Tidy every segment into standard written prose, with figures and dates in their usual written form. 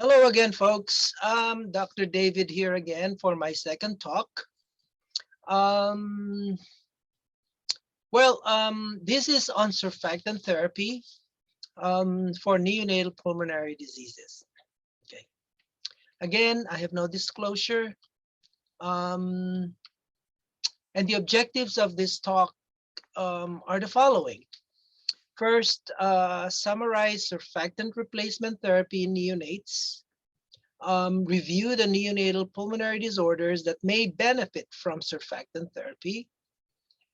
Hello again, folks. Dr. David here again for my second talk. This is on surfactant therapy for neonatal pulmonary diseases. Okay. Again, I have no disclosure. And the objectives of this talk are the following. First, summarize surfactant replacement therapy in neonates. Review the neonatal pulmonary disorders that may benefit from surfactant therapy.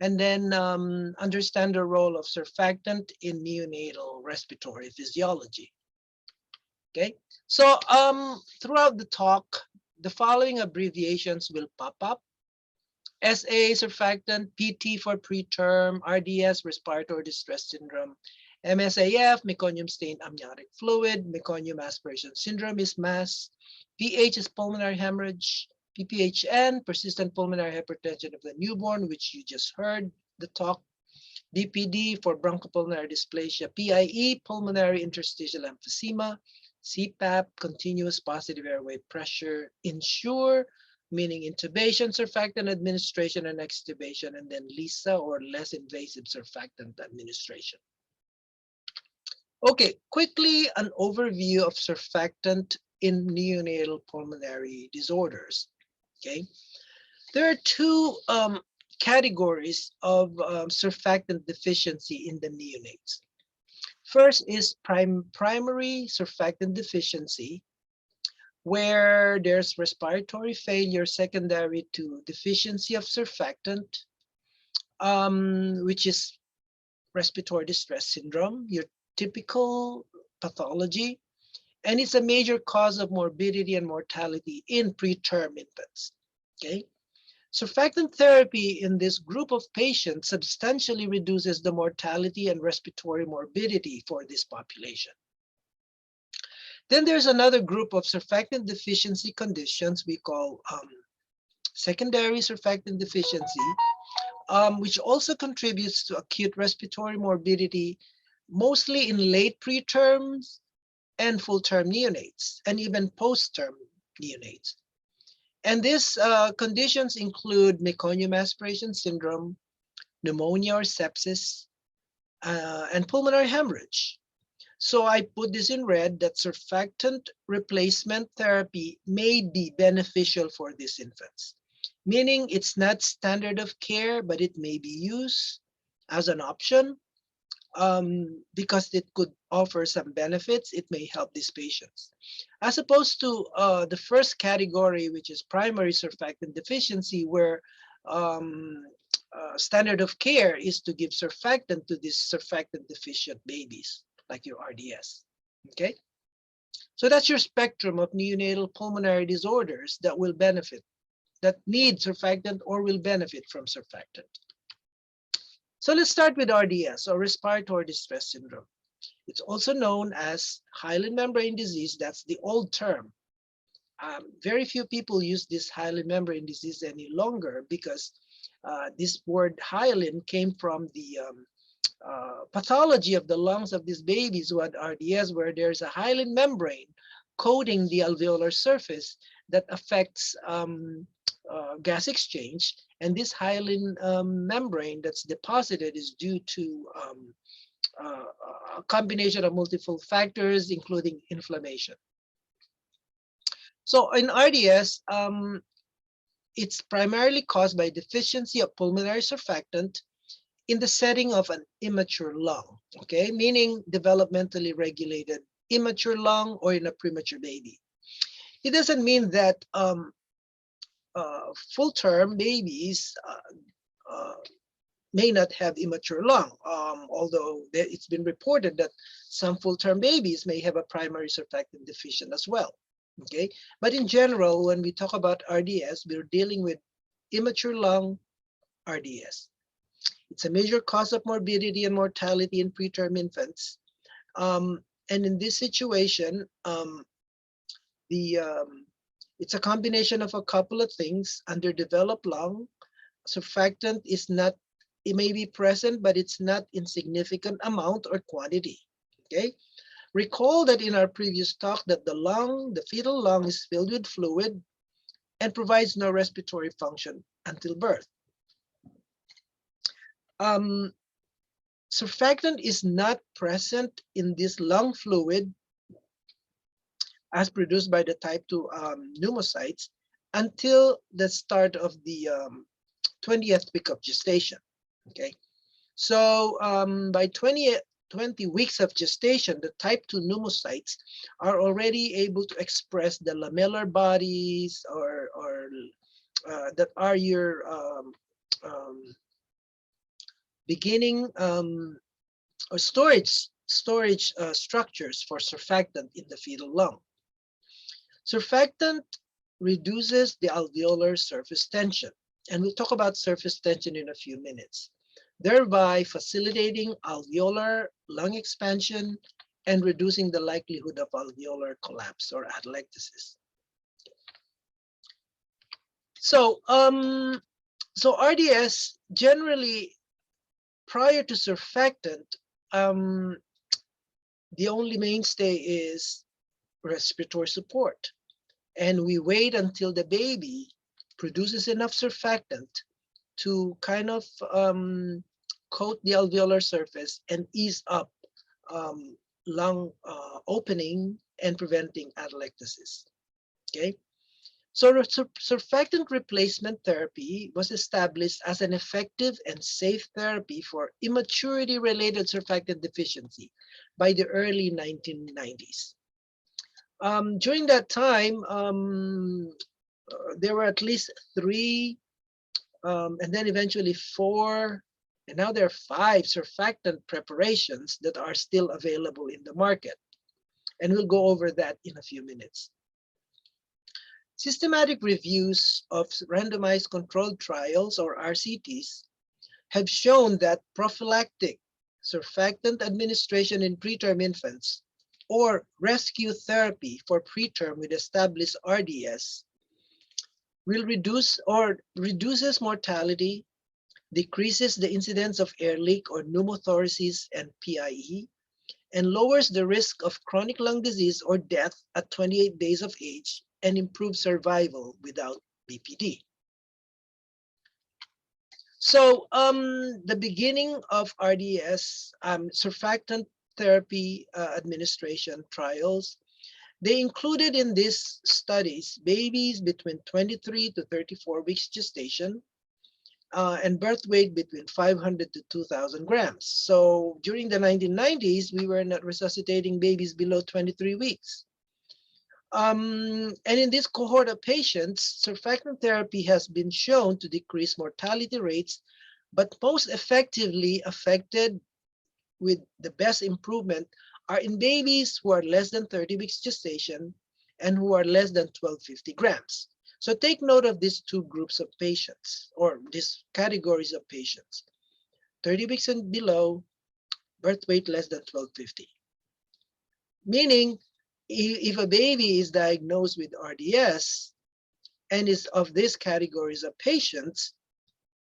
And then understand the role of surfactant in neonatal respiratory physiology. Okay, so throughout the talk, the following abbreviations will pop up. SA, surfactant, PT for preterm, RDS, Respiratory Distress Syndrome, MSAF, meconium stained amniotic fluid, meconium aspiration syndrome is MAS, PH is pulmonary hemorrhage, PPHN, persistent pulmonary hypertension of the newborn, which you just heard the talk, BPD for bronchopulmonary dysplasia, PIE, pulmonary interstitial emphysema, CPAP, continuous positive airway pressure, INSURE, meaning intubation, surfactant administration, and extubation, and then LISA, or less invasive surfactant administration. Okay, quickly an overview of surfactant in neonatal pulmonary disorders. Okay, there are two categories of surfactant deficiency in the neonates. First is primary surfactant deficiency, where there's respiratory failure secondary to deficiency of surfactant, which is respiratory distress syndrome, your typical pathology, and it's a major cause of morbidity and mortality in preterm infants. Okay, surfactant therapy in this group of patients substantially reduces the mortality and respiratory morbidity for this population. Then there's another group of surfactant deficiency conditions we call secondary surfactant deficiency, which also contributes to acute respiratory morbidity, mostly in late preterms and full-term neonates, and even post-term neonates. And these conditions include meconium aspiration syndrome, pneumonia or sepsis, and pulmonary hemorrhage. So I put this in red that surfactant replacement therapy may be beneficial for these infants, meaning it's not standard of care, but it may be used as an option because it could offer some benefits. It may help these patients. As opposed to the first category, which is primary surfactant deficiency, where standard of care is to give surfactant to these surfactant deficient babies, like your RDS. Okay, so that's your spectrum of neonatal pulmonary disorders that will benefit, that need surfactant or will benefit from surfactant. So let's start with RDS, or respiratory distress syndrome. It's also known as hyaline membrane disease. That's the old term. Very few people use this hyaline membrane disease any longer because this word hyaline came from the pathology of the lungs of these babies who had RDS, where there's a hyaline membrane coating the alveolar surface that affects gas exchange. And this hyaline membrane that's deposited is due to a combination of multiple factors, including inflammation. So in RDS, it's primarily caused by deficiency of pulmonary surfactant in the setting of an immature lung, okay, meaning developmentally regulated immature lung or in a premature baby. It doesn't mean that full-term babies may not have immature lung, although it's been reported that some full-term babies may have a primary surfactant deficient as well. Okay, but in general, when we talk about RDS, we're dealing with immature lung RDS. It's a major cause of morbidity and mortality in preterm infants. And in this situation, it's a combination of a couple of things. Underdeveloped lung, surfactant is not, it may be present, but it's not in significant amount or quantity. Okay, Recall that in our previous talk that the fetal lung is filled with fluid and provides no respiratory function until birth. Surfactant is not present in this lung fluid as produced by the type 2 pneumocytes until the start of the 20th week of gestation. Okay, so by 20 weeks of gestation, the type 2 pneumocytes are already able to express the lamellar bodies or that are your beginning or storage structures for surfactant in the fetal lung. Surfactant reduces the alveolar surface tension, and we'll talk about surface tension in a few minutes, thereby facilitating alveolar lung expansion and reducing the likelihood of alveolar collapse or atelectasis. So, so RDS generally, prior to surfactant, the only mainstay is respiratory support. And we wait until the baby produces enough surfactant to kind of coat the alveolar surface and ease up lung opening and preventing atelectasis. Okay, so surfactant replacement therapy was established as an effective and safe therapy for immaturity-related surfactant deficiency by the early 1990s. During that time, there were at least 3, and then eventually 4, and now there are 5 surfactant preparations that are still available in the market. And we'll go over that in a few minutes. Systematic reviews of randomized controlled trials, or RCTs, have shown that prophylactic surfactant administration in preterm infants or rescue therapy for preterm with established RDS will reduces mortality, decreases the incidence of air leak or pneumothoraces and PIE, and lowers the risk of chronic lung disease or death at 28 days of age, and improves survival without BPD. So the beginning of RDS surfactant therapy administration trials, they included in these studies babies between 23 to 34 weeks gestation and birth weight between 500 to 2,000 grams. So during the 1990s, we were not resuscitating babies below 23 weeks. And in this cohort of patients, surfactant therapy has been shown to decrease mortality rates, but most effectively affected with the best improvement are in babies who are less than 30 weeks gestation and who are less than 1250 grams. So take note of these 2 groups of patients, or these categories of patients: 30 weeks and below, birth weight less than 1250. Meaning, if a baby is diagnosed with RDS and is of these categories of patients,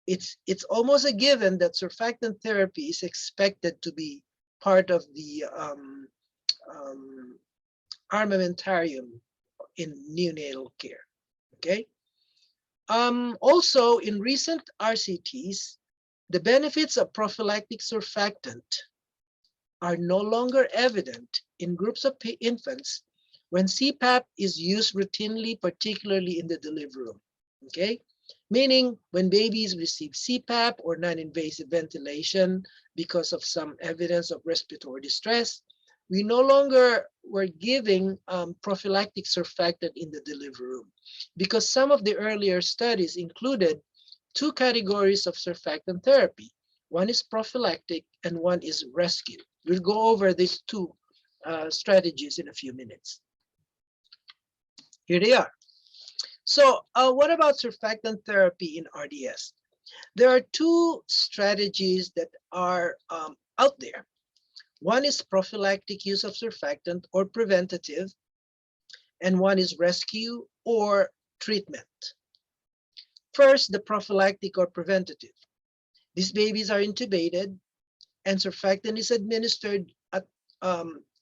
it's almost a given that surfactant therapy is expected to be part of the armamentarium in neonatal care. Okay. Also, in recent RCTs, the benefits of prophylactic surfactant are no longer evident in groups of infants when CPAP is used routinely, particularly in the delivery room. Okay, meaning when babies receive CPAP or non-invasive ventilation because of some evidence of respiratory distress, we no longer were giving prophylactic surfactant in the delivery room, because some of the earlier studies included 2 categories of surfactant therapy. One is prophylactic and one is rescue. We'll go over these 2 strategies in a few minutes. Here they are. So what about surfactant therapy in RDS? There are 2 strategies that are out there. One is prophylactic use of surfactant or preventative, and one is rescue or treatment. First, the prophylactic or preventative. These babies are intubated and surfactant is administered at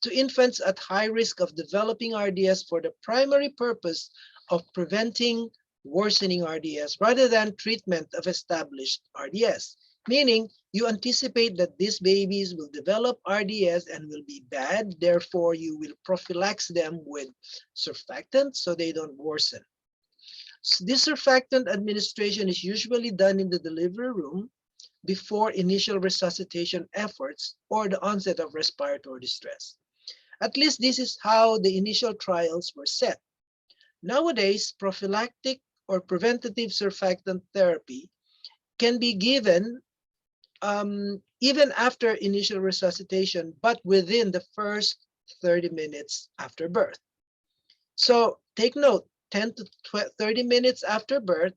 to infants at high risk of developing RDS for the primary purpose of preventing worsening RDS rather than treatment of established RDS. Meaning, you anticipate that these babies will develop RDS and will be bad. Therefore, you will prophylax them with surfactant so they don't worsen. So this surfactant administration is usually done in the delivery room before initial resuscitation efforts or the onset of respiratory distress. At least this is how the initial trials were set. Nowadays, prophylactic or preventative surfactant therapy can be given even after initial resuscitation, but within the first 30 minutes after birth. So take note, 10 to 30 minutes after birth,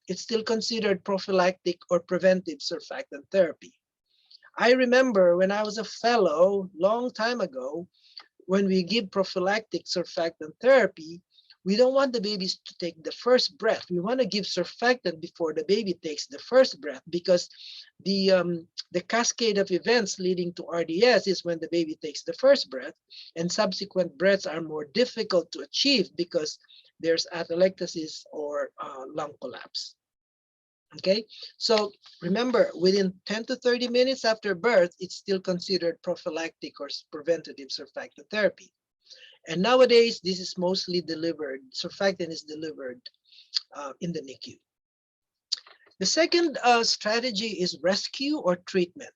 it's still considered prophylactic or preventive surfactant therapy. I remember when I was a fellow long time ago, when we give prophylactic surfactant therapy, we don't want the babies to take the first breath. We want to give surfactant before the baby takes the first breath, because the cascade of events leading to RDS is when the baby takes the first breath, and subsequent breaths are more difficult to achieve because there's atelectasis or lung collapse. Okay, so remember, within 10 to 30 minutes after birth, it's still considered prophylactic or preventative surfactant therapy. And nowadays, this is mostly delivered, surfactant is delivered in the NICU. The second strategy is rescue or treatment.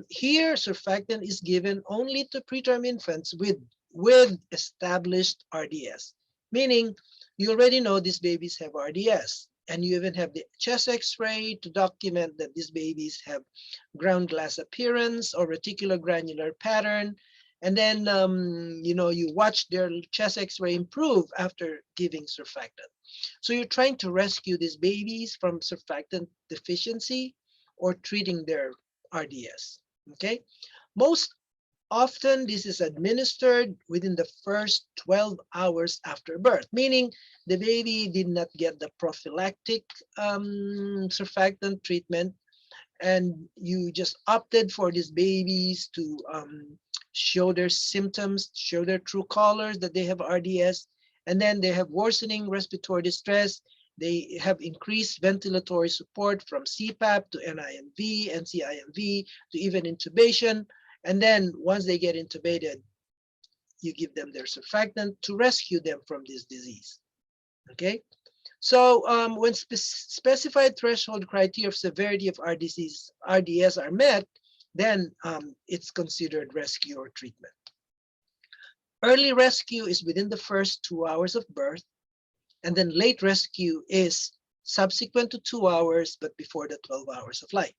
Here, surfactant is given only to preterm infants with established RDS, meaning you already know these babies have RDS, and you even have the chest x-ray to document that these babies have ground glass appearance or reticulogranular pattern. And then, you watch their chest x-ray improve after giving surfactant. So you're trying to rescue these babies from surfactant deficiency or treating their RDS, okay? Most often, this is administered within the first 12 hours after birth, meaning the baby did not get the prophylactic surfactant treatment, and you just opted for these babies to show their symptoms, show their true colors that they have RDS, and then they have worsening respiratory distress. They have increased ventilatory support from CPAP to NIMV, NCIMV, to even intubation. And then once they get intubated, you give them their surfactant to rescue them from this disease, okay? So when specified threshold criteria of severity of RDS are met, then it's considered rescue or treatment. Early rescue is within the first 2 hours of birth, and then late rescue is subsequent to 2 hours, but before the 12 hours of life.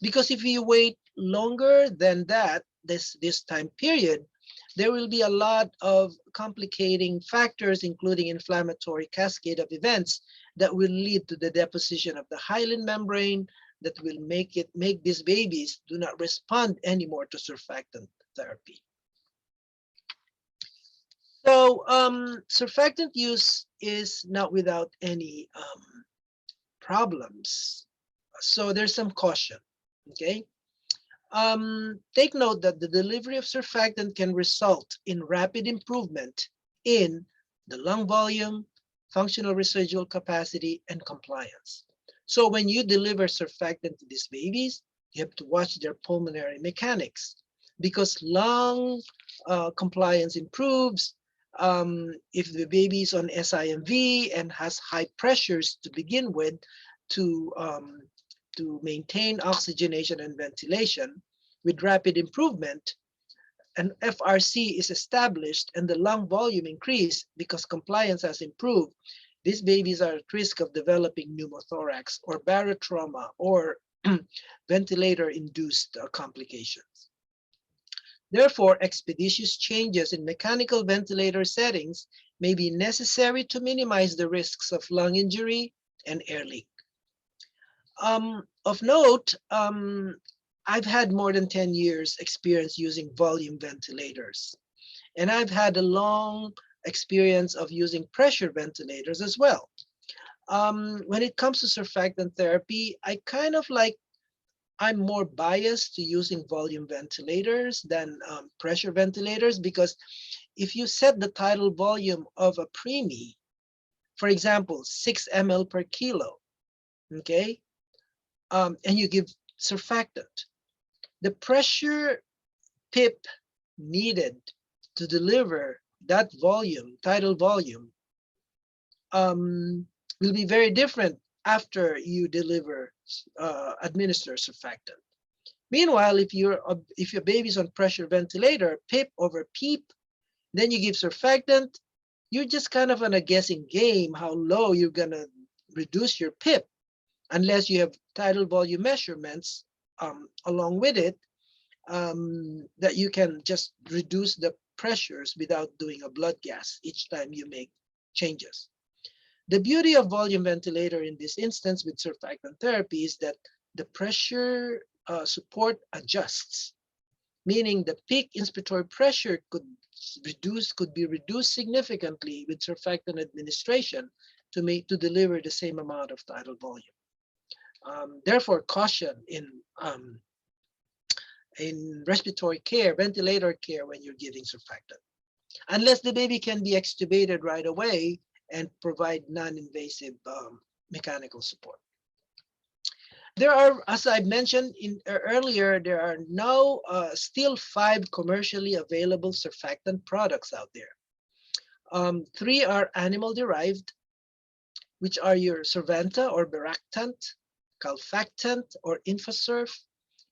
Because if you wait longer than that, this time period, there will be a lot of complicating factors, including inflammatory cascade of events that will lead to the deposition of the hyaline membrane that will make these babies do not respond anymore to surfactant therapy. So surfactant use is not without any problems. So there's some caution, okay? Take note that the delivery of surfactant can result in rapid improvement in the lung volume, functional residual capacity, and compliance. So when you deliver surfactant to these babies, you have to watch their pulmonary mechanics, because lung compliance improves. If the baby is on SIMV and has high pressures to begin with to maintain oxygenation and ventilation, with rapid improvement, an FRC is established and the lung volume increased because compliance has improved, these babies are at risk of developing pneumothorax or barotrauma or ventilator-induced complications. Therefore, expeditious changes in mechanical ventilator settings may be necessary to minimize the risks of lung injury and air leak. Of note, I've had more than 10 years experience using volume ventilators, and I've had a long experience of using pressure ventilators as well. When it comes to surfactant therapy, I kind of like I'm more biased to using volume ventilators than pressure ventilators, because if you set the tidal volume of a preemie, for example, 6 ml per kilo, okay, and you give surfactant, the pressure PIP needed to deliver that volume, tidal volume, will be very different after you administer surfactant. Meanwhile, if your baby's on pressure ventilator, PIP over PEEP, then you give surfactant, you're just kind of on a guessing game how low you're gonna reduce your PIP, unless you have tidal volume measurements along with it, that you can just reduce the pressures without doing a blood gas each time you make changes. The beauty of volume ventilator in this instance with surfactant therapy is that the pressure support adjusts, meaning the peak inspiratory pressure could be reduced significantly with surfactant administration to deliver the same amount of tidal volume. Therefore, caution in respiratory care, ventilator care, when you're giving surfactant, unless the baby can be extubated right away and provide non-invasive mechanical support. There are, as I mentioned earlier, there are now still 5 commercially available surfactant products out there. 3 are animal-derived, which are your Survanta or Beractant, Calfactant or InfuSurf,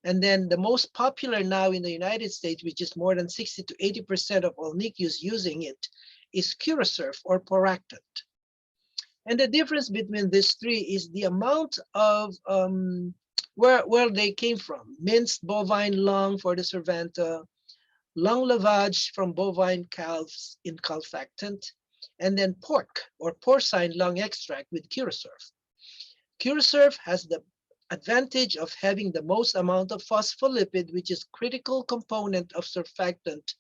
and then the most popular now in the United States, which is more than 60 to 80% of all NICUs using it, is Curasurf or Poractant. And the difference between these 3 is the amount of where they came from. Minced bovine lung for the Survanta, lung lavage from bovine calves in Calfactant, and then pork or porcine lung extract with Curasurf. Curasurf has the advantage of having the most amount of phospholipid, which is critical component of surfactant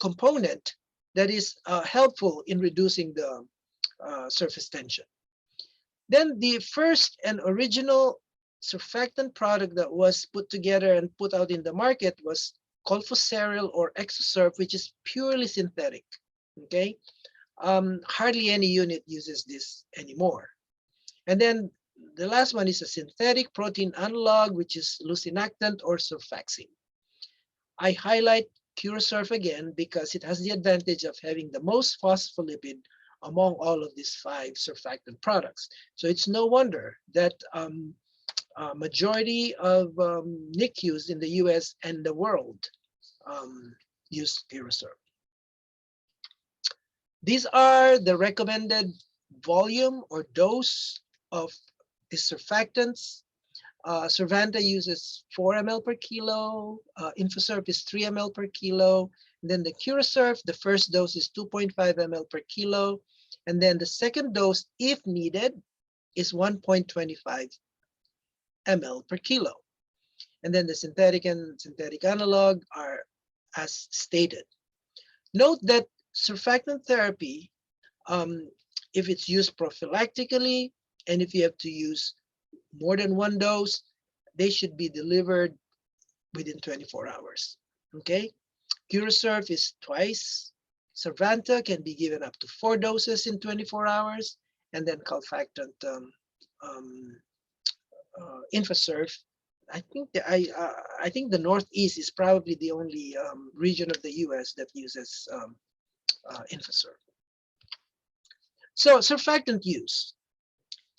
component that is helpful in reducing the surface tension. Then the first and original surfactant product that was put together and put out in the market was Colfoseril or Exosurf, which is purely synthetic. Okay, hardly any unit uses this anymore. And then the last one is a synthetic protein analog, which is lusinactant or surfaxine. I highlight Curasurf again because it has the advantage of having the most phospholipid among all of these 5 surfactant products. So it's no wonder that majority of NICUs in the US and the world use Curasurf. These are the recommended volume or dose of the surfactants. Survanta uses 4 ml per kilo, InfuSurf is 3 ml per kilo, and then the Curasurf, the first dose is 2.5 ml per kilo, and then the second dose, if needed, is 1.25 ml per kilo. And then the synthetic and synthetic analog are as stated. Note that surfactant therapy, if it's used prophylactically, and if you have to use more than 1 dose, they should be delivered within 24 hours. Okay, Curasurf is twice. Survanta can be given up to 4 doses in 24 hours, and then Calfactant, InfuSurf. I think the Northeast is probably the only region of the U.S. that uses InfuSurf. So surfactant use.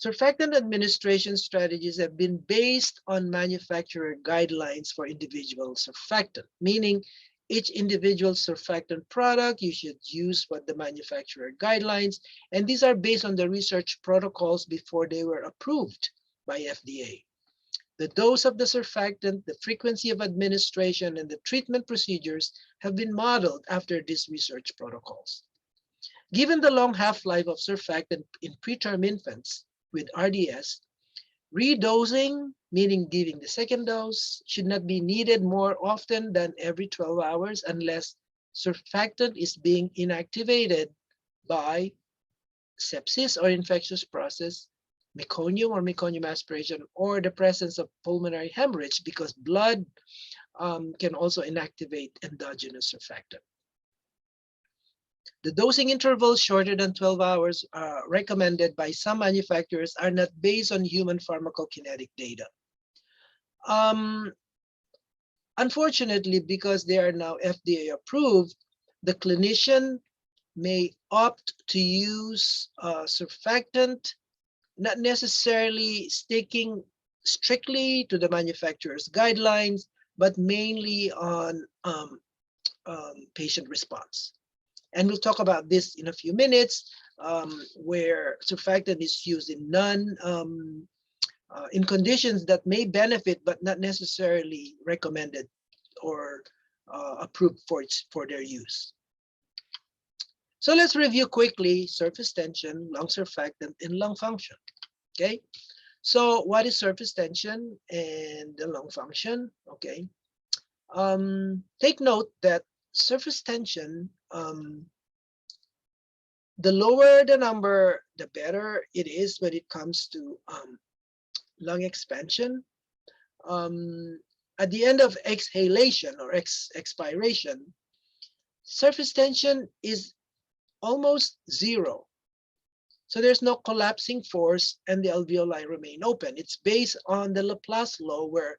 Surfactant administration strategies have been based on manufacturer guidelines for individual surfactant, meaning each individual surfactant product, you should use what the manufacturer guidelines, and these are based on the research protocols before they were approved by FDA. The dose of the surfactant, the frequency of administration, and the treatment procedures have been modeled after these research protocols. Given the long half-life of surfactant in preterm infants with RDS, redosing, meaning giving the second dose, should not be needed more often than every 12 hours unless surfactant is being inactivated by sepsis or infectious process, meconium or meconium aspiration, or the presence of pulmonary hemorrhage, because blood can also inactivate endogenous surfactant. The dosing intervals shorter than 12 hours recommended by some manufacturers are not based on human pharmacokinetic data. Unfortunately, because they are now FDA approved, the clinician may opt to use surfactant, not necessarily sticking strictly to the manufacturer's guidelines, but mainly on patient response. And we'll talk about this in a few minutes, where surfactant is used in in conditions that may benefit, but not necessarily recommended or approved for their use. So let's review quickly surface tension, lung surfactant, and lung function. Okay, so what is surface tension and the lung function? Okay, take note that surface tension, the lower the number, the better it is when it comes to lung expansion. At the end of exhalation or expiration, surface tension is almost zero. So there's no collapsing force and the alveoli remain open. It's based on the Laplace law, where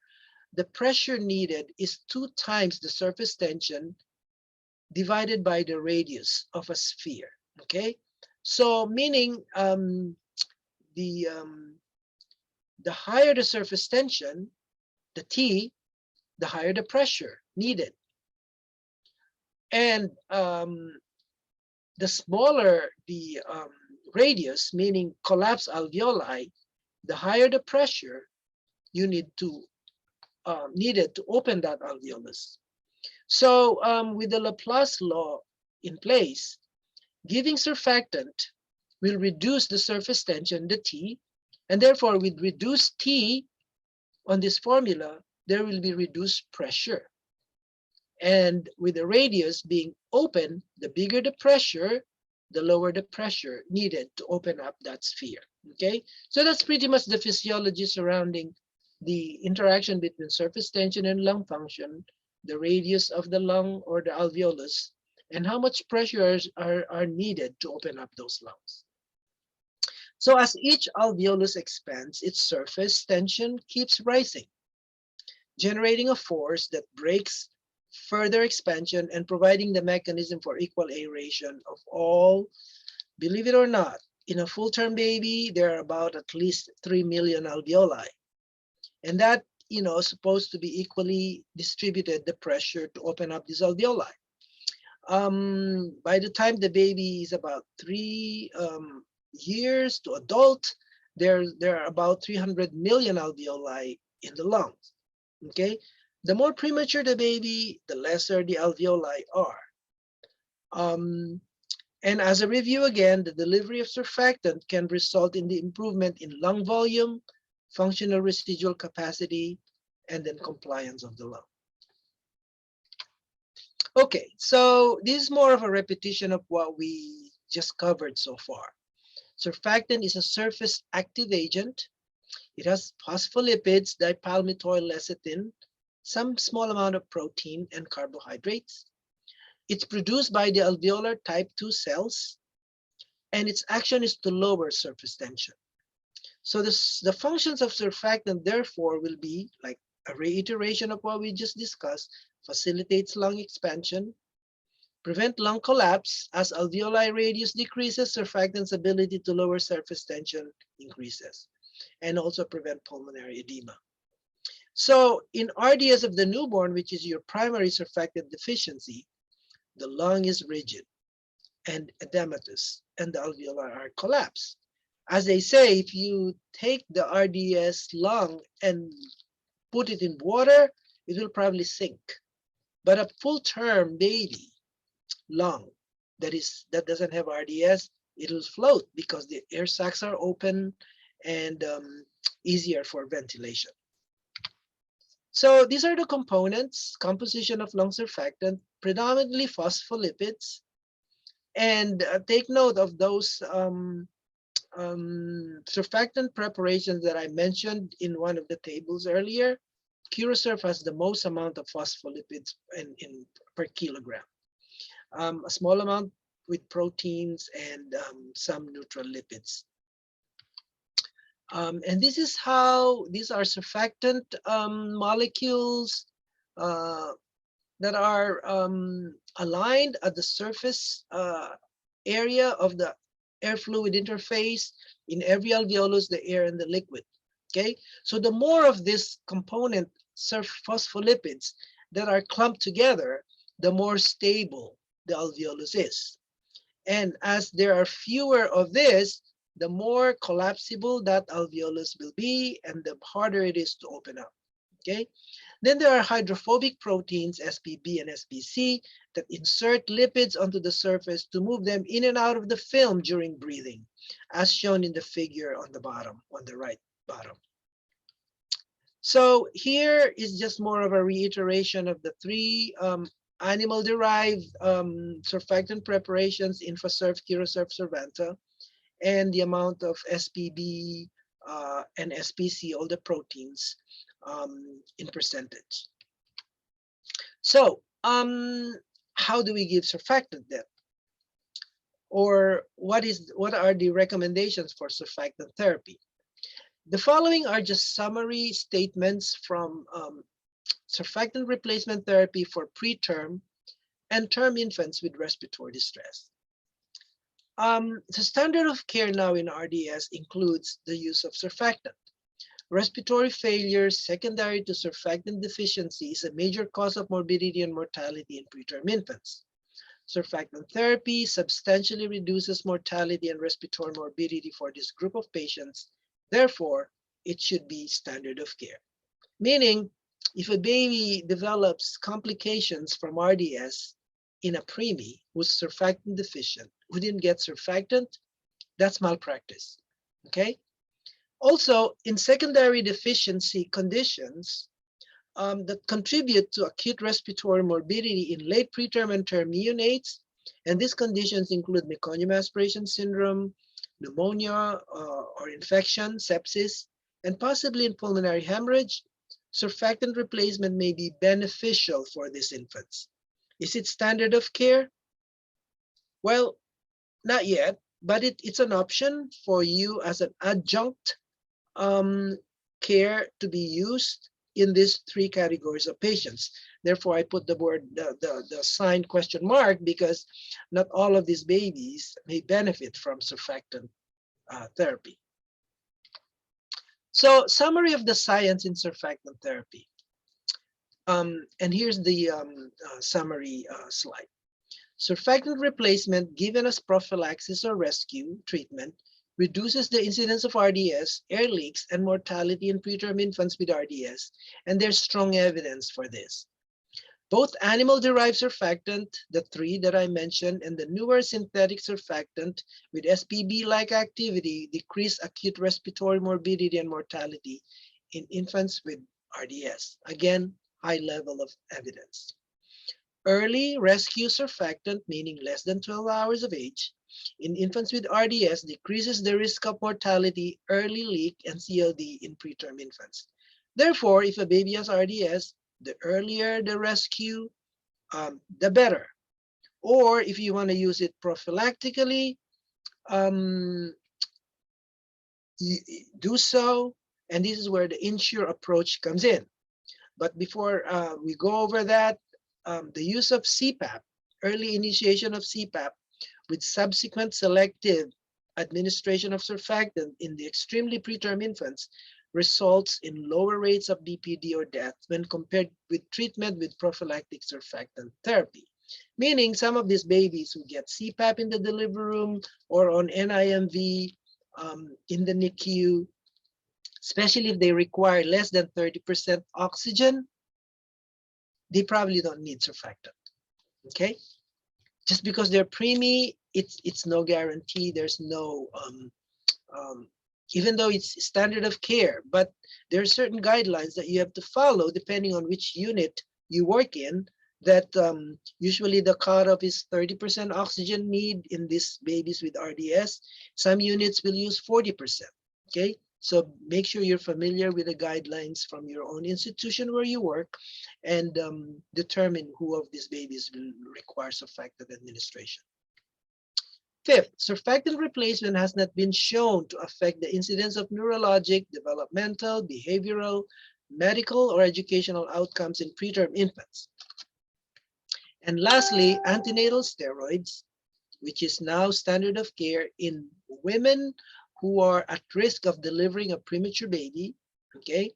the pressure needed is 2 times the surface tension divided by the radius of a sphere. Okay, so meaning the higher the surface tension, the T, the higher the pressure needed. And the smaller the radius, meaning collapsed alveoli, the higher the pressure you needed to open that alveolus. So with the Laplace law in place, giving surfactant will reduce the surface tension, the T, and therefore with reduced T on this formula, there will be reduced pressure. And with the radius being open, the bigger the pressure, the lower the pressure needed to open up that sphere. Okay, so that's pretty much the physiology surrounding the interaction between surface tension and lung function, the radius of the lung or the alveolus, and how much pressures are needed to open up those lungs. So as each alveolus expands, its surface tension keeps rising, generating a force that breaks further expansion and providing the mechanism for equal aeration of all. Believe it or not, in a full-term baby, there are about at least 3 million alveoli. And that, is supposed to be equally distributed, the pressure to open up these alveoli. By the time the baby is about 3 years to adult, there are about 300 million alveoli in the lungs. Okay, the more premature the baby, the lesser the alveoli are. And as a review again, the delivery of surfactant can result in the improvement in lung volume, functional residual capacity, and then compliance of the lung. Okay, so this is more of a repetition of what we just covered so far. Surfactant is a surface active agent. It has phospholipids, dipalmitoyl lecithin, some small amount of protein and carbohydrates. It's produced by the alveolar type 2 cells, and its action is to lower surface tension. So the functions of surfactant, therefore, will be like a reiteration of what we just discussed: facilitates lung expansion, prevent lung collapse. As alveoli radius decreases, surfactant's ability to lower surface tension increases, and also prevent pulmonary edema. So in RDS of the newborn, which is your primary surfactant deficiency, the lung is rigid and edematous, and the alveoli are collapsed. As they say, if you take the RDS lung and put it in water, it will probably sink. But a full-term baby lung that doesn't have RDS, it will float because the air sacs are open and easier for ventilation. So these are the components: composition of lung surfactant, predominantly phospholipids, And take note of those surfactant preparations that I mentioned in one of the tables earlier. Curassurf has the most amount of phospholipids per kilogram. A small amount with proteins and some neutral lipids. And this is how these are surfactant molecules that are aligned at the surface area of the air fluid interface in every alveolus, the air and the liquid. Okay, so the more of this component phospholipids that are clumped together, the more stable the alveolus is. And as there are fewer of this, the more collapsible that alveolus will be and the harder it is to open up. Okay. Then there are hydrophobic proteins, SPB and SPC, that insert lipids onto the surface to move them in and out of the film during breathing, as shown in the figure on the bottom, on the right bottom. So here is just more of a reiteration of the three animal-derived surfactant preparations, InfaSurf, Curassurf, Survanta, and the amount of SPB and SPC, all the proteins, in percentage. So how do we give surfactant then? Or what are the recommendations for surfactant therapy? The following are just summary statements from surfactant replacement therapy for preterm and term infants with respiratory distress. The standard of care now in RDS includes the use of surfactant. Respiratory failure secondary to surfactant deficiency is a major cause of morbidity and mortality in preterm infants. Surfactant therapy substantially reduces mortality and respiratory morbidity for this group of patients. Therefore, it should be standard of care. Meaning, if a baby develops complications from RDS in a preemie who's surfactant deficient, who didn't get surfactant, that's malpractice, okay? Also, in secondary deficiency conditions that contribute to acute respiratory morbidity in late preterm and term neonates, and these conditions include meconium aspiration syndrome, pneumonia or infection, sepsis, and possibly in pulmonary hemorrhage, surfactant replacement may be beneficial for these infants. Is it standard of care? Well, not yet, but it's an option for you as an adjunct care to be used in these three categories of patients. Therefore, I put the word, the sign question mark, because not all of these babies may benefit from surfactant therapy. So, summary of the science in surfactant therapy. And here's the summary slide. Surfactant replacement given as prophylaxis or rescue treatment reduces the incidence of RDS, air leaks, and mortality in preterm infants with RDS, and there's strong evidence for this. Both animal-derived surfactant, the three that I mentioned, and the newer synthetic surfactant with SPB-like activity decrease acute respiratory morbidity and mortality in infants with RDS. Again, high level of evidence. Early rescue surfactant, meaning less than 12 hours of age, in infants with RDS decreases the risk of mortality, early leak, and CLD in preterm infants. Therefore, if a baby has RDS, the earlier the rescue, the better. Or if you want to use it prophylactically, do so. And this is where the INSURE approach comes in. But before we go over that, the use of CPAP, early initiation of CPAP with subsequent selective administration of surfactant in the extremely preterm infants results in lower rates of BPD or death when compared with treatment with prophylactic surfactant therapy. Meaning some of these babies who get CPAP in the delivery room or on NIMV in the NICU, especially if they require less than 30% oxygen, they probably don't need surfactant, okay? Just because they're preemie, it's no guarantee. There's no, even though it's standard of care, but there are certain guidelines that you have to follow depending on which unit you work in that usually the cutoff is 30% oxygen need in these babies with RDS. Some units will use 40%, okay? So make sure you're familiar with the guidelines from your own institution where you work, and determine who of these babies will require surfactant administration. Fifth, surfactant replacement has not been shown to affect the incidence of neurologic, developmental, behavioral, medical, or educational outcomes in preterm infants. And lastly, antenatal steroids, which is now standard of care in women who are at risk of delivering a premature baby, okay?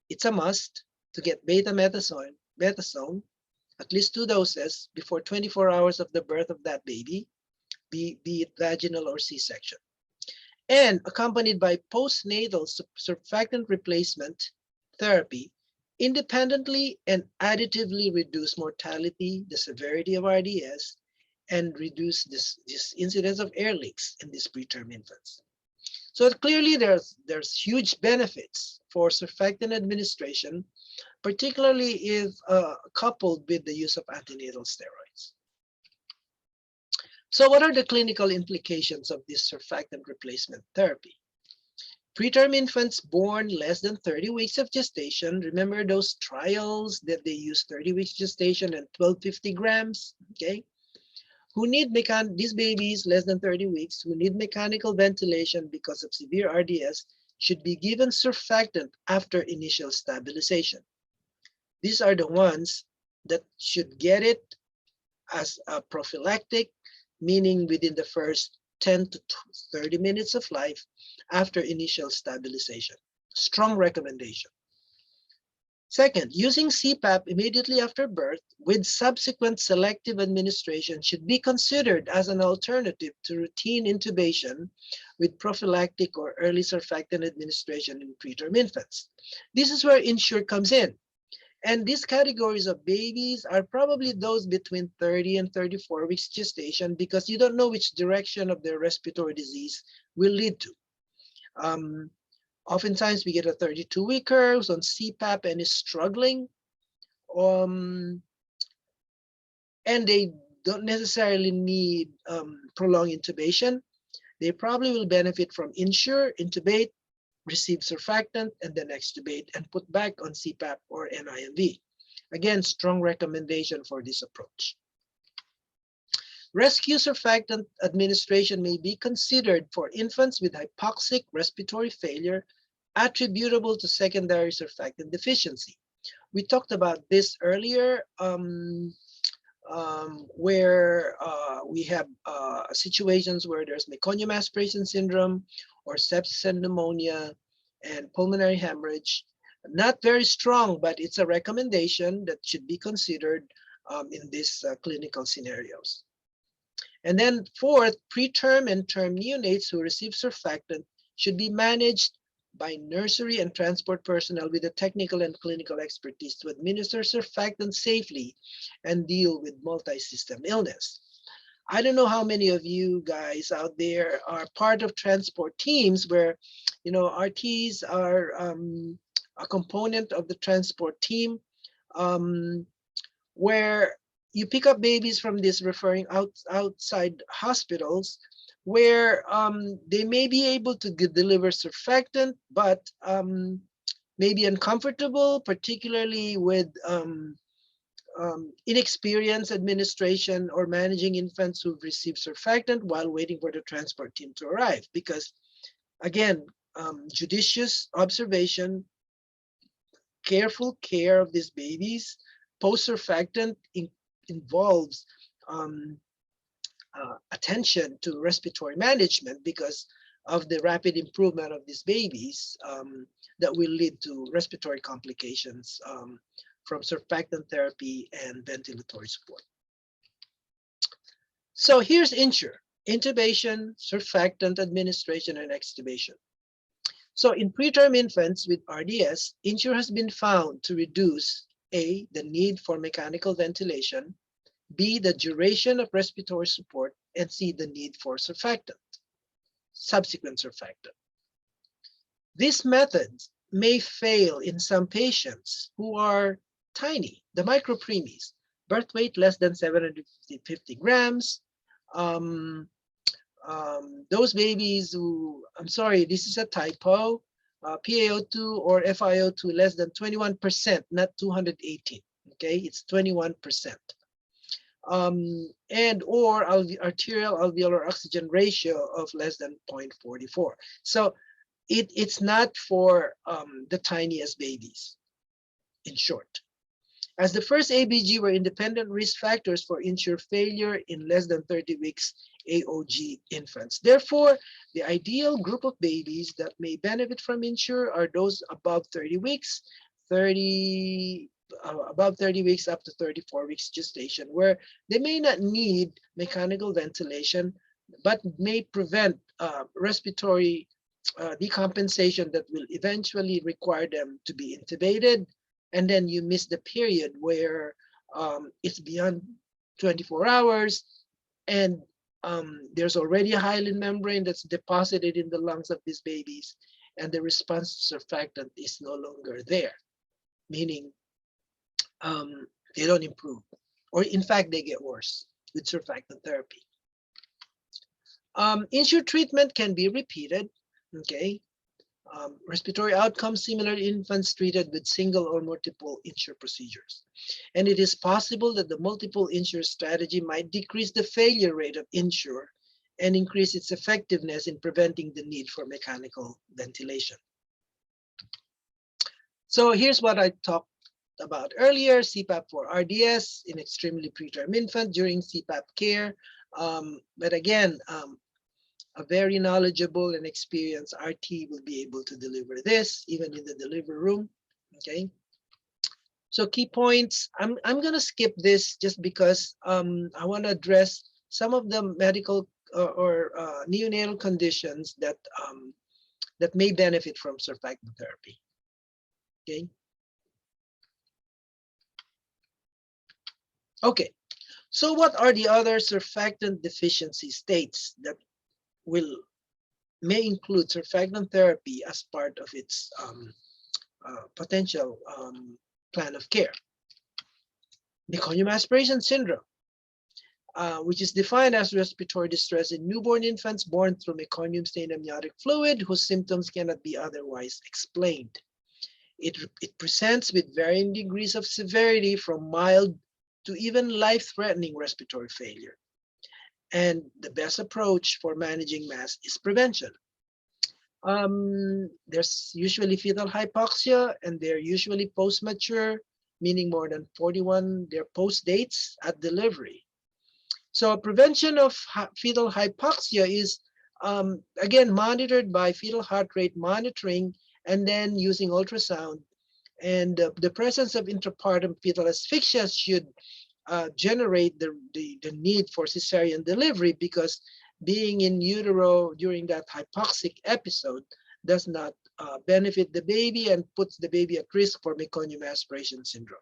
It's a must to get betamethasone, at least 2 doses before 24 hours of the birth of that baby, be it vaginal or C-section. And accompanied by postnatal surfactant replacement therapy, independently and additively reduce mortality, the severity of RDS, and reduce this incidence of air leaks in these preterm infants. So clearly there's huge benefits for surfactant administration, particularly if coupled with the use of antenatal steroids. So what are the clinical implications of this surfactant replacement therapy? Preterm infants born less than 30 weeks of gestation, remember those trials that they use 30 weeks gestation and 1250 grams, okay? Who need these babies less than 30 weeks who need mechanical ventilation because of severe RDS should be given surfactant after initial stabilization. These are the ones that should get it as a prophylactic, meaning within the first 10 to 30 minutes of life after initial stabilization. Strong recommendation. Second, using CPAP immediately after birth with subsequent selective administration should be considered as an alternative to routine intubation with prophylactic or early surfactant administration in preterm infants. This is where INSURE comes in. And these categories of babies are probably those between 30 and 34 weeks gestation, because you don't know which direction of their respiratory disease will lead to. Oftentimes we get a 32-weeker who's on CPAP and is struggling, and they don't necessarily need prolonged intubation. They probably will benefit from INSURE, intubate, receive surfactant, and then extubate and put back on CPAP or NIMV. Again, strong recommendation for this approach. Rescue surfactant administration may be considered for infants with hypoxic respiratory failure attributable to secondary surfactant deficiency. We talked about this earlier, where we have situations where there's meconium aspiration syndrome or sepsis and pneumonia and pulmonary hemorrhage. Not very strong, but it's a recommendation that should be considered in these clinical scenarios. And then fourth, preterm and term neonates who receive surfactant should be managed by nursery and transport personnel with the technical and clinical expertise to administer surfactant safely and deal with multi-system illness. I don't know how many of you guys out there are part of transport teams where, you know, RTs are a component of the transport team, where you pick up babies from these referring outside hospitals, where they may be able to deliver surfactant, but may be uncomfortable, particularly with inexperienced administration or managing infants who've received surfactant while waiting for the transport team to arrive. Because again, judicious observation, careful care of these babies post-surfactant involves attention to respiratory management because of the rapid improvement of these babies that will lead to respiratory complications from surfactant therapy and ventilatory support. So here's INSURE: intubation, surfactant administration, and extubation. So in preterm infants with RDS, INSURE has been found to reduce A, the need for mechanical ventilation, B, the duration of respiratory support, and C, the need for surfactant, subsequent surfactant. These methods may fail in some patients who are tiny, the micropreemies, birth weight less than 750 grams. Those babies who, I'm sorry, this is a typo, PaO2 or FiO2 less than 21%, not 218, okay? It's 21%. And or arterial alveolar oxygen ratio of less than 0.44. So it's not for the tiniest babies, in short. As the first ABG were independent risk factors for INSURE failure in less than 30 weeks AOG infants. Therefore, the ideal group of babies that may benefit from INSURE are those above 30 weeks, above 30 weeks up to 34 weeks gestation, where they may not need mechanical ventilation, but may prevent respiratory decompensation that will eventually require them to be intubated. And then you miss the period where it's beyond 24 hours and there's already a hyaline membrane that's deposited in the lungs of these babies, and the response to surfactant is no longer there, meaning they don't improve, or in fact, they get worse with surfactant therapy. INSURE treatment can be repeated, okay? Respiratory outcomes similar to infants treated with single or multiple INSURE procedures. And it is possible that the multiple INSURE strategy might decrease the failure rate of INSURE and increase its effectiveness in preventing the need for mechanical ventilation. So here's what I talked about earlier: CPAP for RDS in extremely preterm infant during CPAP care. But again, a very knowledgeable and experienced RT will be able to deliver this even in the delivery room. Okay. So key points. I'm going to skip this just because I want to address some of the medical or neonatal conditions that that may benefit from surfactant therapy. Okay. Okay. So what are the other surfactant deficiency states that may include surfactant therapy as part of its potential plan of care? Meconium aspiration syndrome, which is defined as respiratory distress in newborn infants born through meconium-stained amniotic fluid whose symptoms cannot be otherwise explained. It presents with varying degrees of severity from mild to even life-threatening respiratory failure. And the best approach for managing MAS is prevention. There's usually fetal hypoxia, and they're usually post-mature, meaning more than 41, they're post dates at delivery. So prevention of fetal hypoxia is, again, monitored by fetal heart rate monitoring and then using ultrasound. And the presence of intrapartum fetal asphyxia should generate the need for cesarean delivery, because being in utero during that hypoxic episode does not benefit the baby and puts the baby at risk for meconium aspiration syndrome.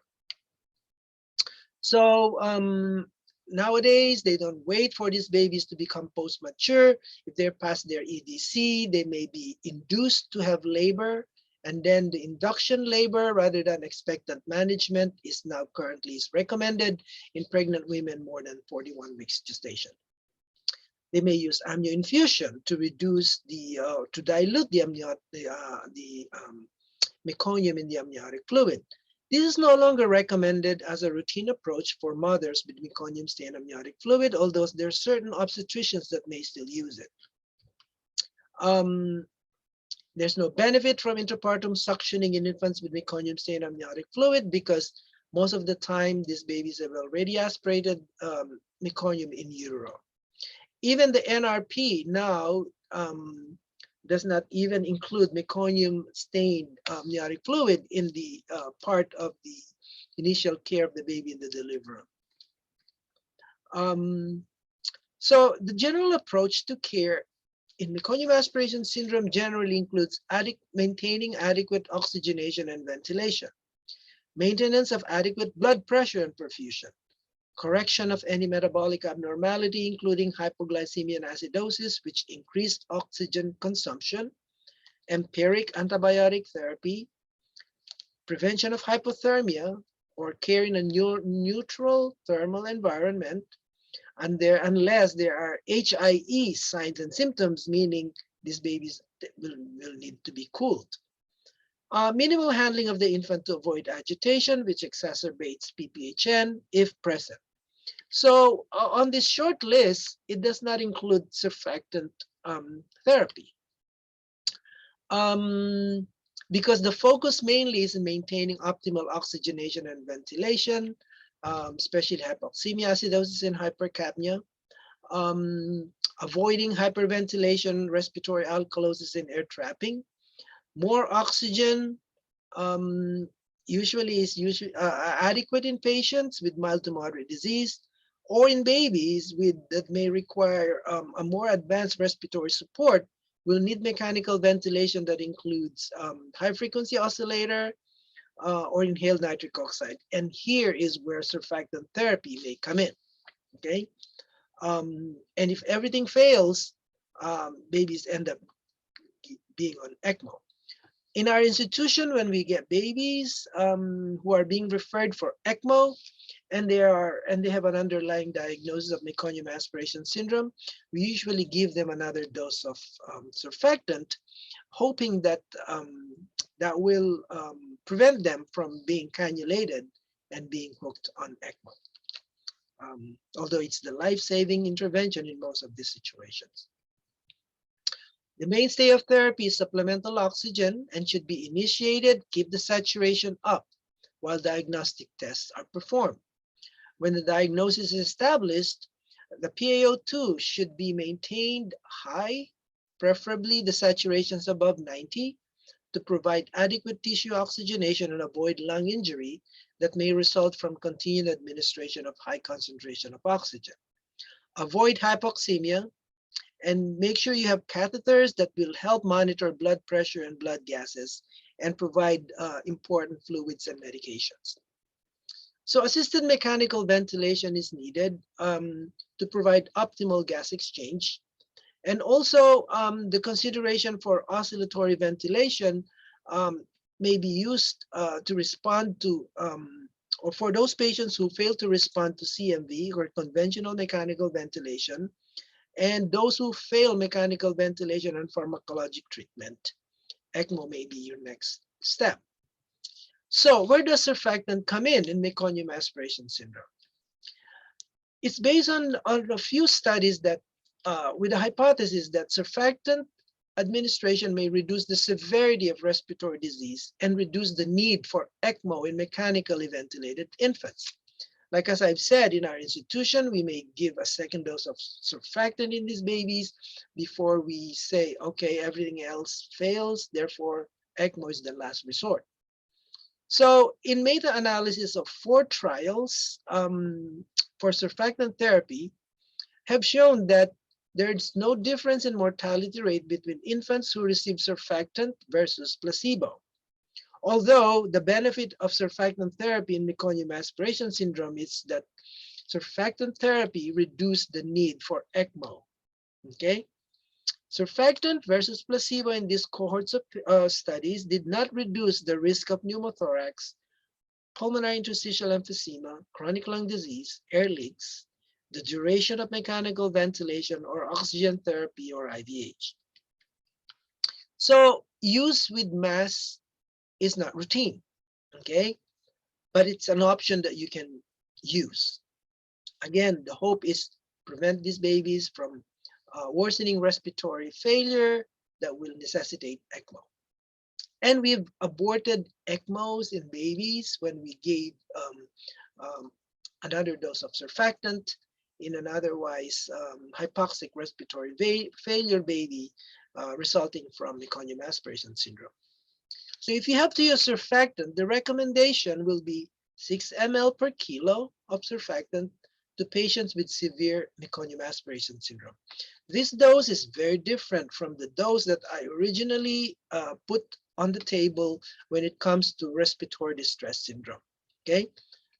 So nowadays, they don't wait for these babies to become post-mature. If they're past their EDC, they may be induced to have labor. And then the induction labor rather than expectant management is now currently recommended in pregnant women more than 41 weeks gestation. They may use amnioinfusion to reduce to dilute the meconium in the amniotic fluid. This is no longer recommended as a routine approach for mothers with meconium-stained amniotic fluid, although there are certain obstetricians that may still use it. There's no benefit from intrapartum suctioning in infants with meconium-stained amniotic fluid because most of the time these babies have already aspirated meconium in utero. Even the NRP now does not even include meconium-stained amniotic fluid in the part of the initial care of the baby in the delivery room. So the general approach to care in meconium aspiration syndrome generally includes maintaining adequate oxygenation and ventilation, maintenance of adequate blood pressure and perfusion, correction of any metabolic abnormality, including hypoglycemia and acidosis, which increased oxygen consumption, empiric antibiotic therapy, prevention of hypothermia or care in a neutral thermal environment, and unless there are HIE signs and symptoms, meaning these babies will need to be cooled. Minimal handling of the infant to avoid agitation, which exacerbates PPHN if present. So on this short list, it does not include surfactant therapy. Because the focus mainly is in maintaining optimal oxygenation and ventilation, especially hypoxemia, acidosis, and hypercapnia, avoiding hyperventilation, respiratory alkalosis, and air trapping. More oxygen usually is adequate in patients with mild to moderate disease, or in babies that may require a more advanced respiratory support will need mechanical ventilation that includes high frequency oscillator or inhaled nitric oxide. And here is where surfactant therapy may come in, okay? And if everything fails, babies end up being on ECMO. In our institution, when we get babies who are being referred for ECMO, and they have an underlying diagnosis of meconium aspiration syndrome, we usually give them another dose of surfactant, hoping that that will prevent them from being cannulated and being hooked on ECMO. Although it's the life-saving intervention in most of these situations. The mainstay of therapy is supplemental oxygen and should be initiated, keep the saturation up while diagnostic tests are performed. When the diagnosis is established, the PaO2 should be maintained high, preferably the saturations above 90, to provide adequate tissue oxygenation and avoid lung injury that may result from continued administration of high concentration of oxygen. Avoid hypoxemia, and make sure you have catheters that will help monitor blood pressure and blood gases and provide important fluids and medications. So assisted mechanical ventilation is needed to provide optimal gas exchange. And also the consideration for oscillatory ventilation may be used to respond to, or for those patients who fail to respond to CMV or conventional mechanical ventilation, and those who fail mechanical ventilation and pharmacologic treatment, ECMO may be your next step. So where does surfactant come in meconium aspiration syndrome? It's based on a few studies that with a hypothesis that surfactant administration may reduce the severity of respiratory disease and reduce the need for ECMO in mechanically ventilated infants. Like as I've said, in our institution, we may give a second dose of surfactant in these babies before we say, okay, everything else fails, therefore ECMO is the last resort. So in meta-analysis of 4 trials for surfactant therapy have shown that there's no difference in mortality rate between infants who receive surfactant versus placebo. Although the benefit of surfactant therapy in meconium aspiration syndrome is that surfactant therapy reduced the need for ECMO, okay? Surfactant versus placebo in these cohorts of studies did not reduce the risk of pneumothorax, pulmonary interstitial emphysema, chronic lung disease, air leaks, the duration of mechanical ventilation or oxygen therapy or IVH. So use with mass is not routine, okay? But it's an option that you can use. Again, the hope is prevent these babies from worsening respiratory failure that will necessitate ECMO. And we've aborted ECMOs in babies when we gave another dose of surfactant in an otherwise hypoxic respiratory failure baby resulting from meconium aspiration syndrome. So if you have to use surfactant, the recommendation will be 6 ml per kilo of surfactant to patients with severe meconium aspiration syndrome. This dose is very different from the dose that I originally put on the table when it comes to respiratory distress syndrome, okay?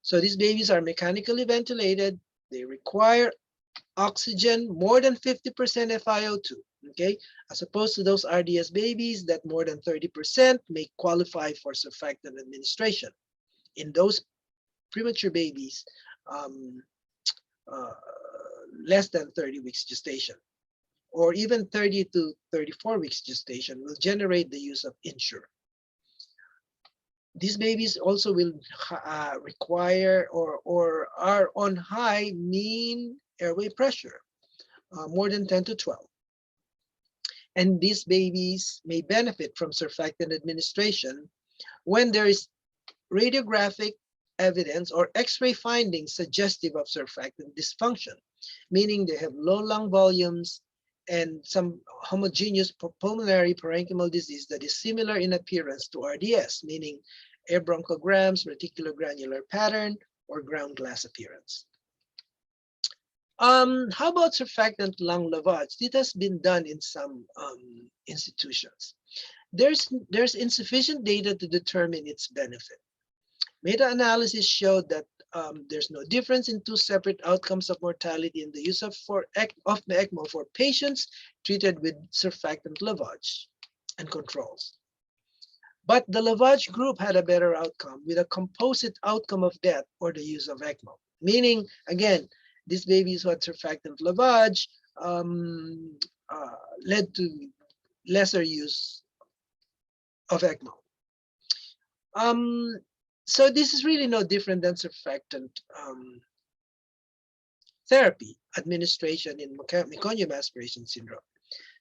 So these babies are mechanically ventilated. They require oxygen more than 50% FiO2, okay? As opposed to those RDS babies that more than 30% may qualify for surfactant administration. In those premature babies uh, less than 30 weeks gestation, or even 30 to 34 weeks gestation, will generate the use of INSURE. These babies also will require or are on high mean airway pressure, more than 10 to 12. And these babies may benefit from surfactant administration when there is radiographic evidence or X-ray findings suggestive of surfactant dysfunction, meaning they have low lung volumes and some homogeneous pulmonary parenchymal disease that is similar in appearance to RDS, meaning air bronchograms, reticulogranular pattern, or ground glass appearance. How about surfactant lung lavage? It has been done in some institutions. There's insufficient data to determine its benefit. Meta-analysis showed that there's no difference in two separate outcomes of mortality in the use of ECMO for patients treated with surfactant lavage and controls. But the lavage group had a better outcome with a composite outcome of death or the use of ECMO. Meaning, again, these babies who had surfactant lavage led to lesser use of ECMO. So this is really no different than surfactant therapy administration in meconium aspiration syndrome.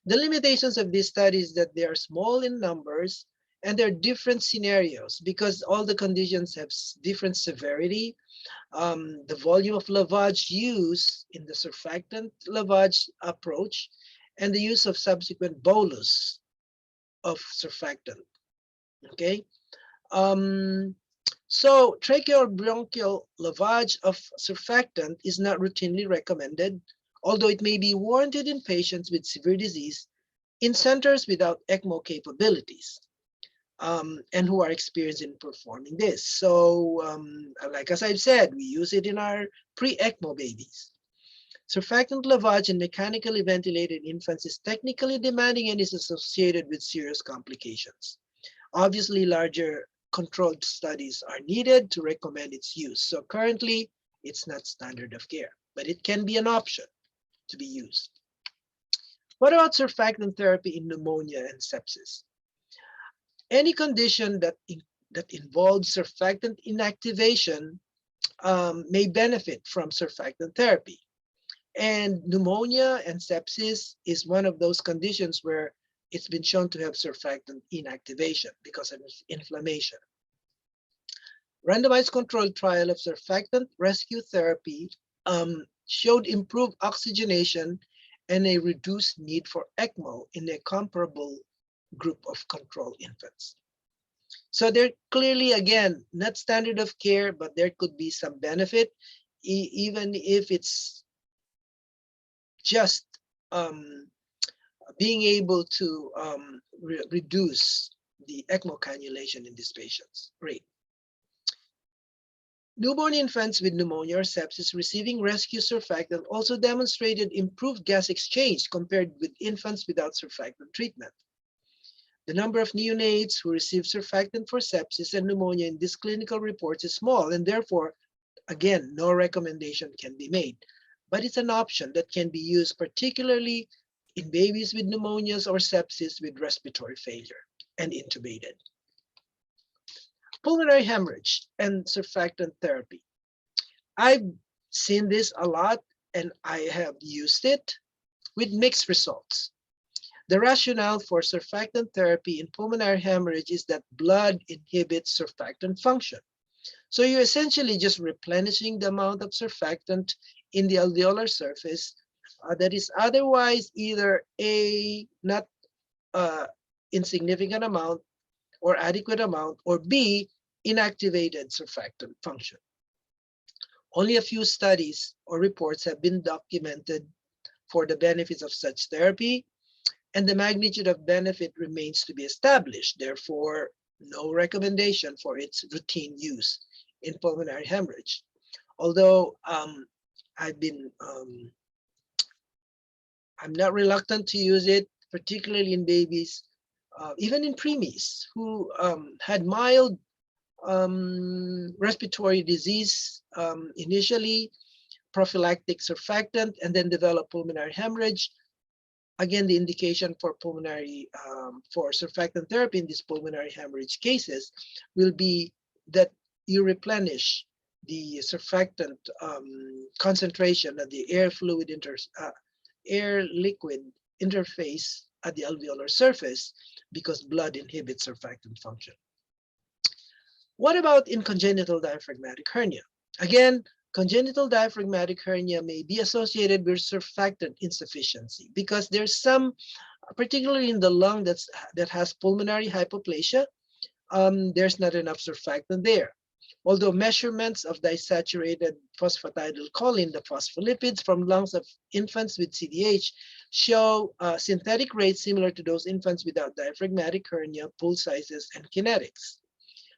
The limitations of these studies that they are small in numbers and there are different scenarios because all the conditions have different severity. The volume of lavage used in the surfactant lavage approach and the use of subsequent bolus of surfactant, okay? So tracheobronchial lavage of surfactant is not routinely recommended, although it may be warranted in patients with severe disease in centers without ECMO capabilities and who are experienced in performing this. So like as I've said, we use it in our pre-ECMO babies. Surfactant lavage in mechanically ventilated infants is technically demanding and is associated with serious complications. Obviously, larger controlled studies are needed to recommend its use. So currently, it's not standard of care, but it can be an option to be used. What about surfactant therapy in pneumonia and sepsis? Any condition that involves surfactant inactivation may benefit from surfactant therapy. And pneumonia and sepsis is one of those conditions where it's been shown to have surfactant inactivation because of inflammation. Randomized controlled trial of surfactant rescue therapy showed improved oxygenation and a reduced need for ECMO in a comparable group of control infants. So they're clearly, again, not standard of care, but there could be some benefit, even if it's just being able to reduce the ECMO cannulation in these patients. Great. Newborn infants with pneumonia or sepsis receiving rescue surfactant also demonstrated improved gas exchange compared with infants without surfactant treatment. The number of neonates who receive surfactant for sepsis and pneumonia in these clinical reports is small, and therefore, again, no recommendation can be made. But it's an option that can be used particularly in babies with pneumonias or sepsis with respiratory failure and intubated. Pulmonary hemorrhage and surfactant therapy. I've seen this a lot and I have used it with mixed results. The rationale for surfactant therapy in pulmonary hemorrhage is that blood inhibits surfactant function. So you're essentially just replenishing the amount of surfactant in the alveolar surface that is otherwise either A, not insignificant amount or adequate amount, or B, inactivated surfactant function. Only a few studies or reports have been documented for the benefits of such therapy, and the magnitude of benefit remains to be established. Therefore, no recommendation for its routine use in pulmonary hemorrhage. Although I'm not reluctant to use it, particularly in babies, even in preemies who had mild respiratory disease initially, prophylactic surfactant, and then develop pulmonary hemorrhage. Again, the indication for pulmonary for surfactant therapy in these pulmonary hemorrhage cases will be that you replenish the surfactant concentration at the air liquid interface at the alveolar surface, because blood inhibits surfactant function. What about in congenital diaphragmatic hernia? Again, congenital diaphragmatic hernia may be associated with surfactant insufficiency because there's some, particularly in the lung that has pulmonary hypoplasia, there's not enough surfactant there. Although measurements of disaturated phosphatidylcholine, the phospholipids from lungs of infants with CDH, show synthetic rates similar to those infants without diaphragmatic hernia, pulse sizes, and kinetics.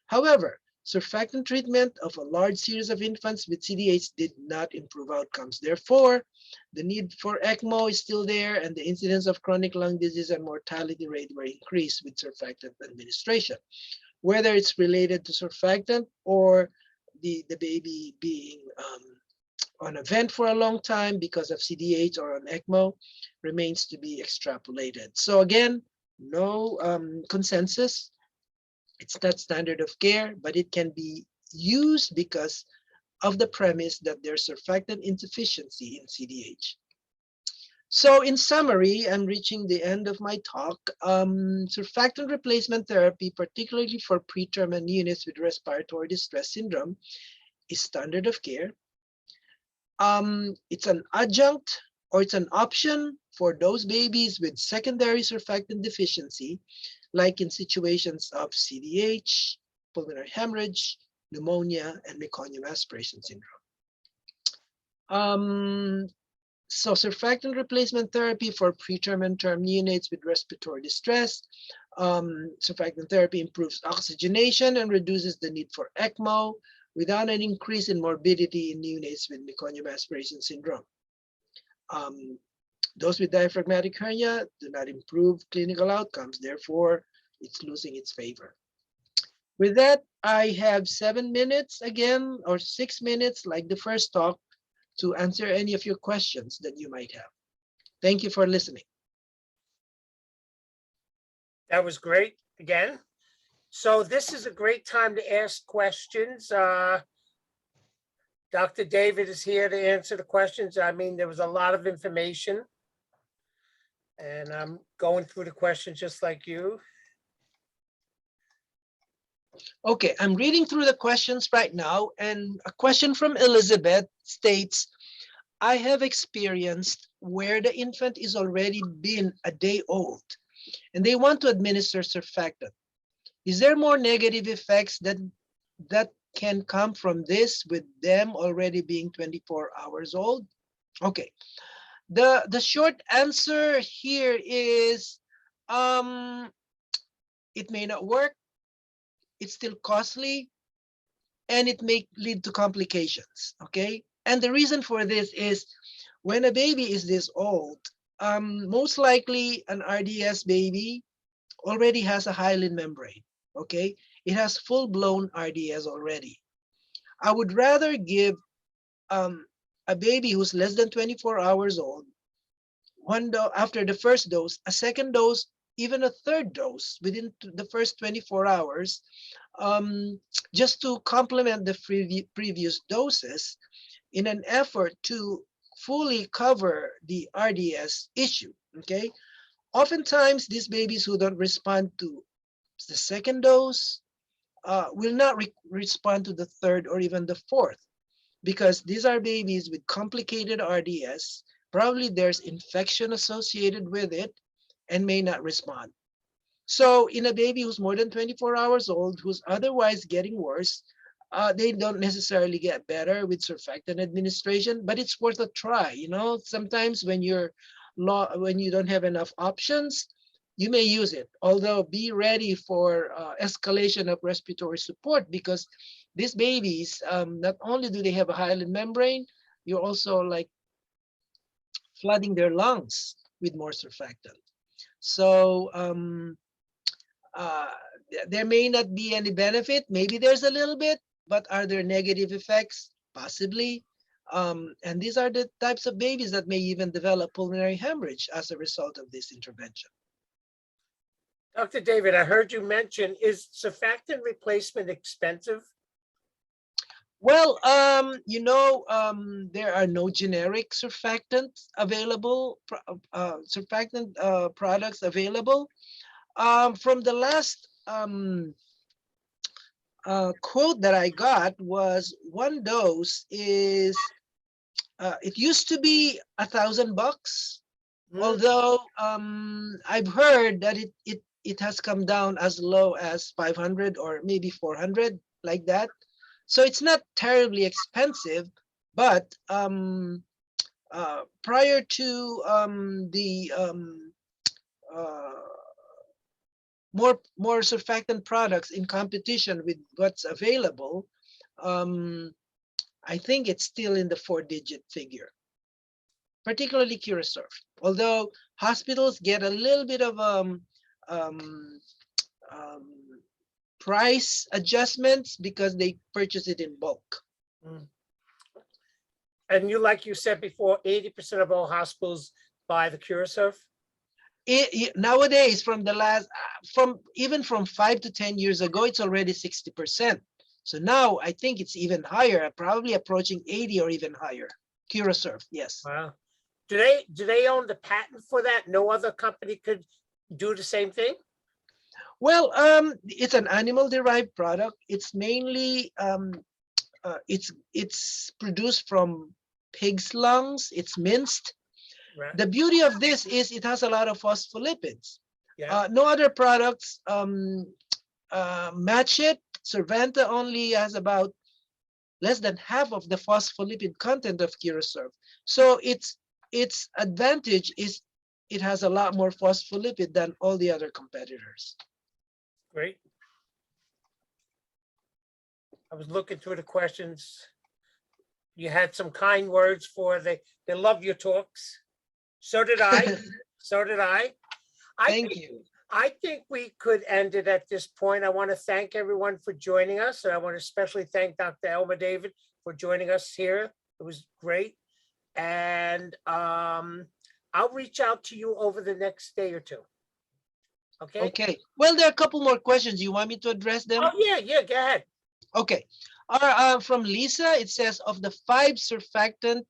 However, surfactant treatment of a large series of infants with CDH did not improve outcomes. Therefore, the need for ECMO is still there, and the incidence of chronic lung disease and mortality rate were increased with surfactant administration. Whether it's related to surfactant or the baby being on a vent for a long time because of CDH or on ECMO remains to be extrapolated. So again, no consensus. It's not standard of care, but it can be used because of the premise that there's surfactant insufficiency in CDH. So in summary, I'm reaching the end of my talk. Surfactant replacement therapy, particularly for preterm and neonates with respiratory distress syndrome, is standard of care. It's an adjunct or it's an option for those babies with secondary surfactant deficiency, like in situations of CDH, pulmonary hemorrhage, pneumonia, and meconium aspiration syndrome. So surfactant replacement therapy for preterm and term neonates with respiratory distress. Surfactant therapy improves oxygenation and reduces the need for ECMO without an increase in morbidity in neonates with meconium aspiration syndrome. Those with diaphragmatic hernia do not improve clinical outcomes. Therefore, it's losing its favor. With that, I have 7 minutes again, or 6 minutes, like the first talk, to answer any of your questions that you might have. Thank you for listening. That was great again. So this is a great time to ask questions. Dr. David is here to answer the questions. I mean, there was a lot of information, and I'm going through the questions just like you. Okay, I'm reading through the questions right now, and a question from Elizabeth states, I have experienced where the infant is already been a day old and they want to administer surfactant. Is there more negative effects that can come from this with them already being 24 hours old? Okay, the short answer here is it may not work, it's still costly, and it may lead to complications, okay? And the reason for this is when a baby is this old, most likely an RDS baby already has a hyaline membrane, okay? It has full-blown RDS already. I would rather give a baby who's less than 24 hours old, after the first dose, a second dose, even a third dose within the first 24 hours, just to complement the previous doses in an effort to fully cover the RDS issue, okay? Oftentimes, these babies who don't respond to the second dose will not respond to the third or even the fourth, because these are babies with complicated RDS. Probably there's infection associated with it and may not respond. So in a baby who's more than 24 hours old, who's otherwise getting worse, they don't necessarily get better with surfactant administration, but it's worth a try. You know, sometimes when you don't have enough options, you may use it. Although be ready for escalation of respiratory support, because these babies, not only do they have a hyaline membrane, you're also like flooding their lungs with more surfactant. So there may not be any benefit. Maybe there's a little bit, but are there negative effects? Possibly. And these are the types of babies that may even develop pulmonary hemorrhage as a result of this intervention. Dr. David, I heard you mention, is surfactant replacement expensive? Well, there are no generic surfactants available, surfactant products available. From the last quote that I got was one dose is, it used to be $1,000, although I've heard that it has come down as low as 500 or maybe 400, like that. So it's not terribly expensive, but prior to the more surfactant products in competition with what's available, I think it's still in the 4-digit figure, particularly Curasurf. Although hospitals get a little bit of price adjustments because they purchase it in bulk. And like you said before, 80% of all hospitals buy the Curasurf? Nowadays, even from 5 to 10 years ago, it's already 60%. So now I think it's even higher, probably approaching 80 or even higher. Curasurf, yes. Wow. Do they own the patent for that? No other company could do the same thing? Well, it's an animal-derived product. It's mainly it's produced from pig's lungs. It's minced. Right. The beauty of this is it has a lot of phospholipids. Yeah. No other products match it. Surfactant only has about less than half of the phospholipid content of Curasurf. So its advantage is it has a lot more phospholipid than all the other competitors. Great. I was looking through the questions. You had some kind words for they love your talks. So did I. So did I. Thank you. I think we could end it at this point. I want to thank everyone for joining us. And I want to especially thank Dr. Elma David for joining us here. It was great. And I'll reach out to you over the next day or two. Okay. Okay. Well, there are a couple more questions. You want me to address them? Oh, yeah, go ahead. Okay. From Lisa, it says, of the 5 surfactant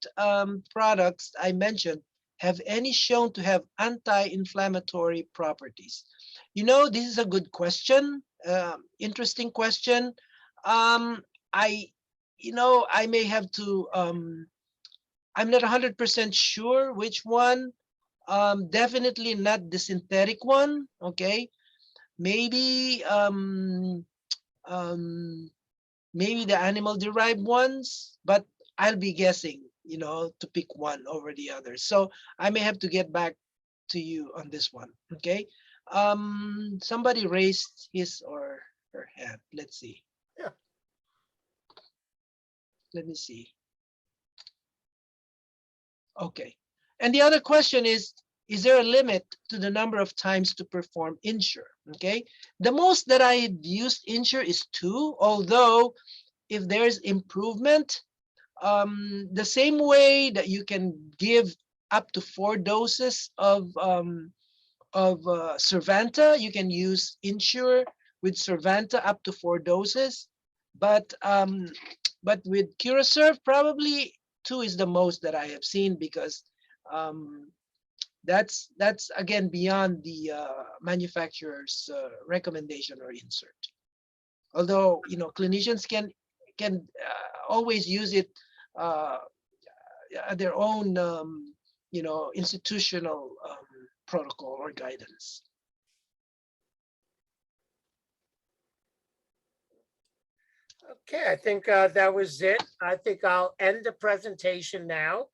products I mentioned, have any shown to have anti-inflammatory properties? This is a good question, interesting question. I may have to, I'm not 100% sure which one. Definitely not the synthetic one, okay? Maybe maybe the animal-derived ones, but I'll be guessing, to pick one over the other. So I may have to get back to you on this one, okay? Somebody raised his or her hand. Let's see. Yeah. Let me see. Okay. And the other question is there a limit to the number of times to perform INSURE? Okay. The most that I've used INSURE is 2, although if there's improvement, the same way that you can give up to 4 doses of Surfactant, you can use INSURE with Surfactant up to 4 doses. But with Curasurf, probably 2 is the most that I have seen, because that's again beyond the manufacturer's recommendation or insert. Although clinicians can always use it at their own institutional protocol or guidance. Okay, I think that was it. I think I'll end the presentation now.